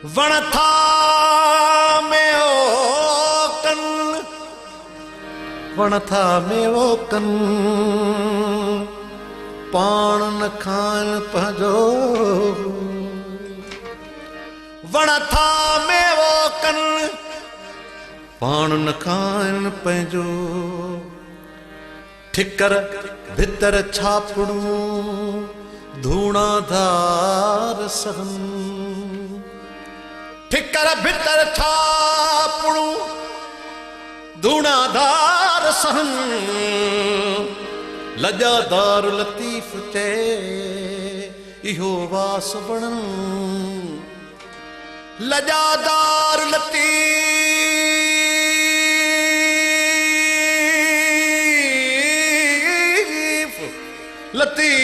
वण था मेवो कन, वण था मेवो कन, पाण न खान पंहिंजो। वण था मेवो कन, पाण न खान पंहिंजो। ठिकर भितर छापड़ू, धूणाधार सहन। ठिकर भितर छापड़ू, धूणाधार सहन। लजादार लतीफ चे इहो वास बणन। लजादार लतीफ लतीफ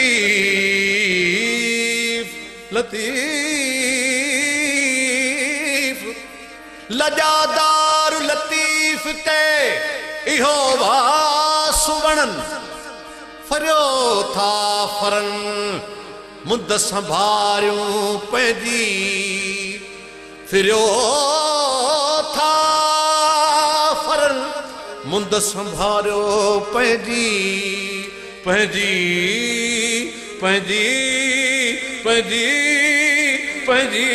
लतीफ लजादार लतीफ ते इहो वास वणन। फरियो था फरन मुद संभारियूं पंहिंजी। फिरियो था फरन मुंद संभारियो पंहिंजी। पंहिंजी पंहिंजी पंहिंजी पंहिंजी